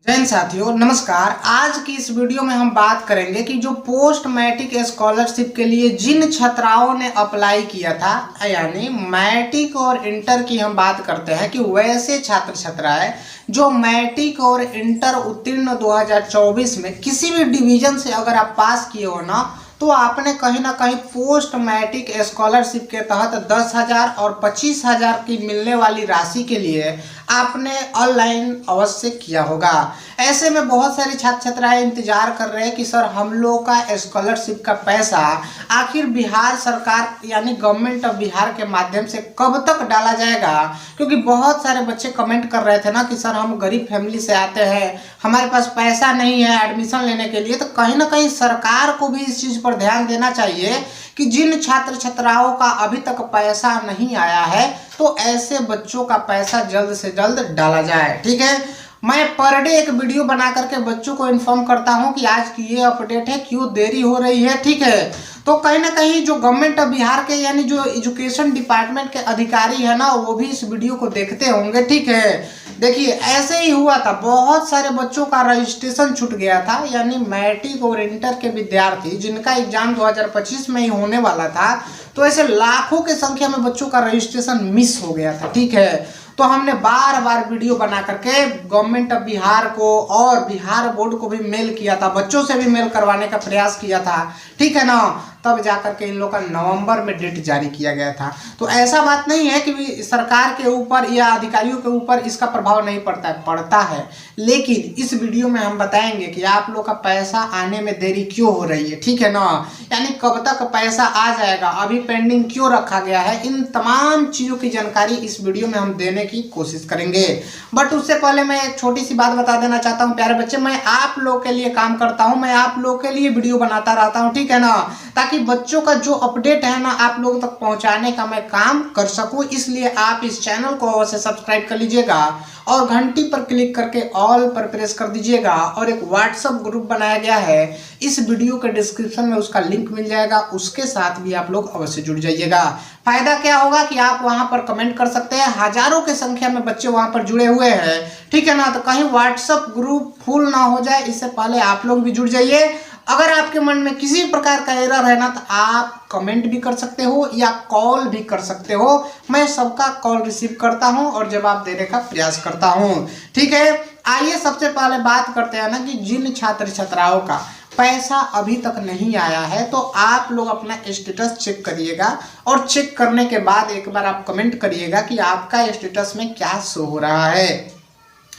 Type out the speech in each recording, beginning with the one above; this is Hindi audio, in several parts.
जय हिंद साथियों, नमस्कार। आज की इस वीडियो में हम बात करेंगे कि जो पोस्ट मैट्रिक स्कॉलरशिप के लिए जिन छात्राओं ने अप्लाई किया था, यानी मैट्रिक और इंटर की हम बात करते हैं कि वैसे छात्र छात्राएं जो मैट्रिक और इंटर उत्तीर्ण 2024 में किसी भी डिवीजन से अगर आप पास किए हो ना, तो आपने कहीं ना कहीं पोस्ट मैट्रिक स्कॉलरशिप के तहत 10,000 और 25,000 की मिलने वाली राशि के लिए आपने ऑनलाइन अवश्य किया होगा। ऐसे में बहुत सारी छात्र छात्राएं इंतजार कर रहे हैं कि सर हम लोग का स्कॉलरशिप का पैसा आखिर बिहार सरकार यानी गवर्नमेंट ऑफ बिहार के माध्यम से कब तक डाला जाएगा, क्योंकि बहुत सारे बच्चे कमेंट कर रहे थे ना कि सर हम गरीब फैमिली से आते हैं, हमारे पास पैसा नहीं है एडमिशन लेने के लिए। तो कहीं ना कहीं सरकार को भी इस चीज़ पर ध्यान देना चाहिए कि जिन छात्र छात्राओं का अभी तक पैसा नहीं आया है तो ऐसे बच्चों का पैसा जल्द से जल्द डाला जाए। ठीक है, मैं पर डे एक वीडियो बना करके बच्चों को इन्फॉर्म करता हूं कि आज की ये अपडेट है, क्यों देरी हो रही है। ठीक है, तो कहीं ना कहीं जो गवर्नमेंट ऑफ बिहार के यानी जो एजुकेशन डिपार्टमेंट के अधिकारी है ना, वो भी इस वीडियो को देखते होंगे। ठीक है, देखिए ऐसे ही हुआ था, बहुत सारे बच्चों का रजिस्ट्रेशन छूट गया था, यानी मैट्रिक और इंटर के विद्यार्थी जिनका एग्जाम 2025 में ही होने वाला था, तो ऐसे लाखों की संख्या में बच्चों का रजिस्ट्रेशन मिस हो गया था। ठीक है, तो हमने बार बार वीडियो बना करके गवर्नमेंट ऑफ बिहार को और बिहार बोर्ड को भी मेल किया था, बच्चों से भी मेल करवाने का प्रयास किया था। ठीक है ना, तब जाकर के इन लोग का नवंबर में डेट जारी किया गया था। तो ऐसा बात नहीं है कि सरकार के ऊपर या अधिकारियों के ऊपर इसका प्रभाव नहीं पड़ता है, पड़ता है। लेकिन इस वीडियो में हम बताएंगे कि आप लोग का पैसा आने में देरी क्यों हो रही है। ठीक है ना, यानी कब तक पैसा आ जाएगा, अभी पेंडिंग क्यों रखा गया है, इन तमाम चीज़ों की जानकारी इस वीडियो में हम देने की कोशिश करेंगे। बट उससे पहले मैं एक छोटी सी बात बता देना चाहता हूँ प्यारे बच्चे, मैं आप लोग के लिए काम करता हूँ, मैं आप लोग के लिए वीडियो बनाता रहता हूँ। ठीक है ना, ताकि बच्चों का जो अपडेट है ना आप लोगों तक पहुंचाने का मैं काम कर सकूं। इसलिए आप इस चैनल को अवश्य सब्सक्राइब कर लीजिएगा और घंटी पर क्लिक करके ऑल पर प्रेस कर दीजिएगा। और एक व्हाट्सएप ग्रुप बनाया गया है, इस वीडियो के डिस्क्रिप्शन में उसका लिंक मिल जाएगा, उसके साथ भी आप लोग अवश्य जुड़ जाइएगा। फायदा क्या होगा कि आप वहां पर कमेंट कर सकते हैं, हजारों की संख्या में बच्चे वहां पर जुड़े हुए हैं। ठीक है ना, तो कहीं व्हाट्सएप ग्रुप फुल ना हो जाए इससे पहले आप लोग भी जुड़ जाइए। अगर आपके मन में किसी प्रकार का एरर है ना, तो आप कमेंट भी कर सकते हो या कॉल भी कर सकते हो, मैं सबका कॉल रिसीव करता हूं और जवाब देने का प्रयास करता हूं। ठीक है, आइए सबसे पहले बात करते हैं ना कि जिन छात्र छात्राओं का पैसा अभी तक नहीं आया है, तो आप लोग अपना स्टेटस चेक करिएगा और चेक करने के बाद एक बार आप कमेंट करिएगा कि आपका स्टेटस में क्या शो हो रहा है।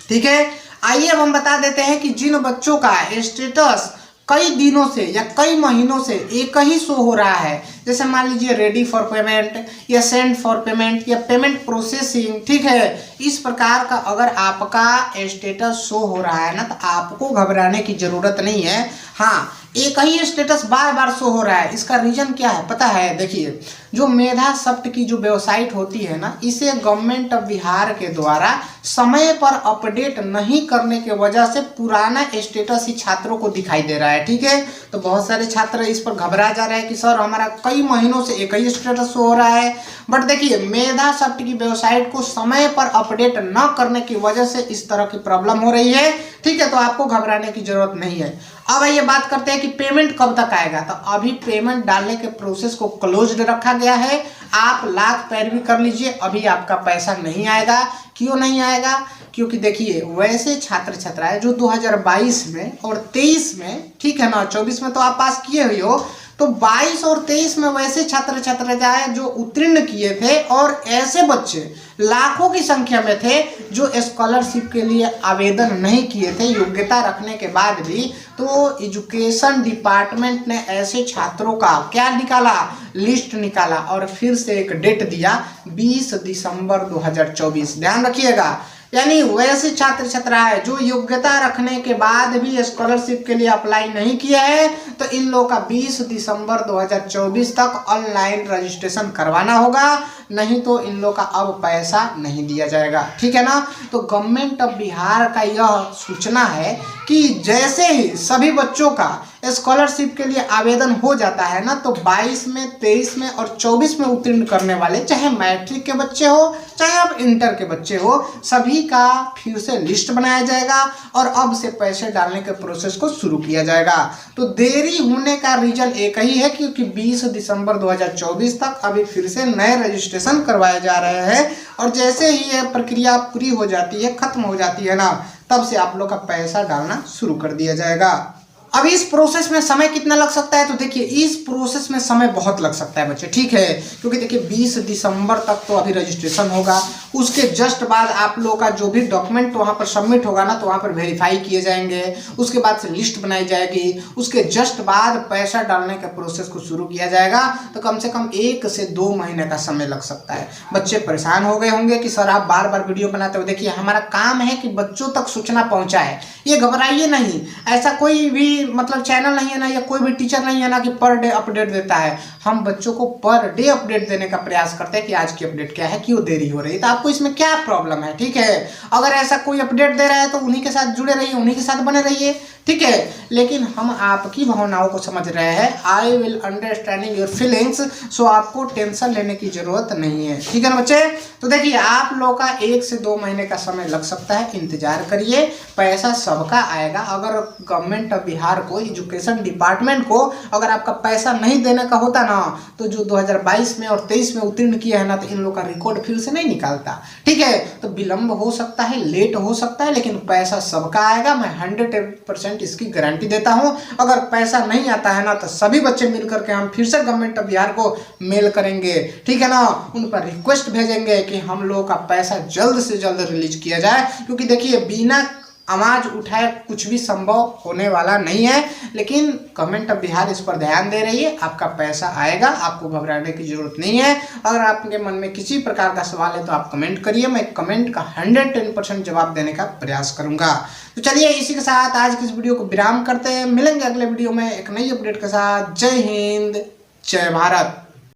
ठीक है, आइए अब हम बता देते हैं कि जिन बच्चों का स्टेटस कई दिनों से या कई महीनों से एक ही शो हो रहा है, जैसे मान लीजिए रेडी फॉर पेमेंट या सेंड फॉर पेमेंट या पेमेंट प्रोसेसिंग। ठीक है, इस प्रकार का अगर आपका स्टेटस शो हो रहा है ना, तो आपको घबराने की जरूरत नहीं है। हाँ, एक ही स्टेटस बार बार शो हो रहा है, इसका रीजन क्या है पता है? देखिए, जो मेधा सप्त की जो वेबसाइट होती है ना, इसे गवर्नमेंट ऑफ बिहार के द्वारा समय पर अपडेट नहीं करने की वजह से पुराना स्टेटस ही छात्रों को दिखाई दे रहा है। ठीक है, तो बहुत सारे छात्र इस पर घबरा जा रहे हैं कि सर हमारा कई महीनों से एक ही स्टेटस शो हो रहा है। बट देखिए, मेधा सप्त की वेबसाइट को समय पर अपडेट न करने की वजह से इस तरह की प्रॉब्लम हो रही है। ठीक है, तो आपको घबराने की जरूरत नहीं है। अब ये बात करते हैं कि पेमेंट कब तक आएगा। तो अभी पेमेंट डालने के प्रोसेस को क्लोज्ड रखा गया है, आप लाख पैरवी कर लीजिए, अभी आपका पैसा नहीं आएगा। क्यों नहीं आएगा? क्योंकि देखिए, वैसे छात्र छात्राएं जो 2022 में और 23 में, ठीक है ना, 24 में तो आप पास किए हुए हो, तो 22 और 23 में वैसे छात्र छात्राएं जो उत्तीर्ण किए थे, और ऐसे बच्चे लाखों की संख्या में थे जो स्कॉलरशिप के लिए आवेदन नहीं किए थे योग्यता रखने के बाद भी। तो एजुकेशन डिपार्टमेंट ने ऐसे छात्रों का क्या निकाला, लिस्ट निकाला और फिर से एक डेट दिया 20 दिसंबर 2024। ध्यान रखिएगा, यानी वैसे छात्र छात्राएं जो योग्यता रखने के बाद भी स्कॉलरशिप के लिए अप्लाई नहीं किया है, तो इन लोगों का 20 दिसंबर 2024 तक ऑनलाइन रजिस्ट्रेशन करवाना होगा, नहीं तो इन लोगों का अब पैसा नहीं दिया जाएगा। ठीक है ना, तो गवर्नमेंट ऑफ बिहार का यह सूचना है कि जैसे ही सभी बच्चों का स्कॉलरशिप के लिए आवेदन हो जाता है ना, तो 22 में, 23 में और 24 में उत्तीर्ण करने वाले, चाहे मैट्रिक के बच्चे हो चाहे अब इंटर के बच्चे हो, सभी का फिर से लिस्ट बनाया जाएगा और अब से पैसे डालने के प्रोसेस को शुरू किया जाएगा। तो देरी होने का रीजन एक ही है, क्योंकि 20 दिसंबर 2024 तक अभी फिर से नए रजिस्ट्रेशन करवाए जा रहे हैं और जैसे ही ये प्रक्रिया पूरी हो जाती है, खत्म हो जाती है ना, तब से आप लोग का पैसा डालना शुरू कर दिया जाएगा। अब इस प्रोसेस में समय कितना लग सकता है, तो देखिए इस प्रोसेस में समय बहुत लग सकता है बच्चे, ठीक है, क्योंकि देखिए 20 दिसंबर तक तो अभी रजिस्ट्रेशन होगा, उसके जस्ट बाद आप लोगों का जो भी डॉक्यूमेंट वहाँ पर सबमिट होगा ना, तो वहाँ पर वेरीफाई किए जाएंगे, उसके बाद से लिस्ट बनाई जाएगी, उसके जस्ट बाद पैसा डालने के प्रोसेस को शुरू किया जाएगा। तो कम से कम 1 से 2 महीने का समय लग सकता है। बच्चे परेशान हो गए होंगे कि सर आप बार बार वीडियो बनाते हो। देखिए हमारा काम है कि बच्चों तक सूचना पहुँचाए, ये घबराइए नहीं। ऐसा कोई भी मतलब चैनल नहीं है ना, या कोई भी टीचर नहीं है ना कि पर डे अपडेट देता है। हम बच्चों को पर डे अपडेट देने का प्रयास करते हैं कि आज की अपडेट क्या है, क्यों देरी हो रही है, तो आपको इसमें क्या प्रॉब्लम है, ठीक है। अगर ऐसा कोई अपडेट दे रहा है तो उन्हीं के साथ जुड़े रहिए, उन्हीं के साथ बने रहिए, ठीक है। लेकिन हम आपकी भावनाओं को समझ रहे हैं। I will understanding your feelings, so आपको टेंशन लेने की जरूरत नहीं है, ठीक है ना बच्चे। तो देखिए आप लोगों का 1 से 2 महीने का समय लग सकता है, इंतजार करिए, पैसा सबका आएगा। अगर गवर्नमेंट ऑफ बिहार को, एजुकेशन डिपार्टमेंट को अगर आपका पैसा नहीं देने का होता ना, तो जो 2022 में और 23 में उत्तीर्ण किया है ना, तो इन लोगों का रिकॉर्ड फिर से नहीं निकालता, ठीक है। तो विलंब हो सकता है, लेट हो सकता है, लेकिन पैसा सबका आएगा। मैं 100% इसकी गारंटी देता हूं। अगर पैसा नहीं आता है ना, तो सभी बच्चे मिलकर के हम फिर से गवर्नमेंट ऑफ बिहार को मेल करेंगे, ठीक है ना, उन पर रिक्वेस्ट भेजेंगे कि हम लोगों का पैसा जल्द से जल्द रिलीज किया जाए। क्योंकि देखिए बिना आवाज उठाए कुछ भी संभव होने वाला नहीं है। लेकिन गवर्नमेंट ऑफ बिहार इस पर ध्यान दे रही है, आपका पैसा आएगा, आपको घबराने की जरूरत नहीं है। अगर आपके मन में किसी प्रकार का सवाल है तो आप कमेंट करिए, मैं कमेंट का 110% जवाब देने का प्रयास करूंगा। तो चलिए इसी के साथ आज की इस वीडियो को विराम करते हैं, मिलेंगे अगले वीडियो में एक नई अपडेट के साथ। जय हिंद, जय भारत।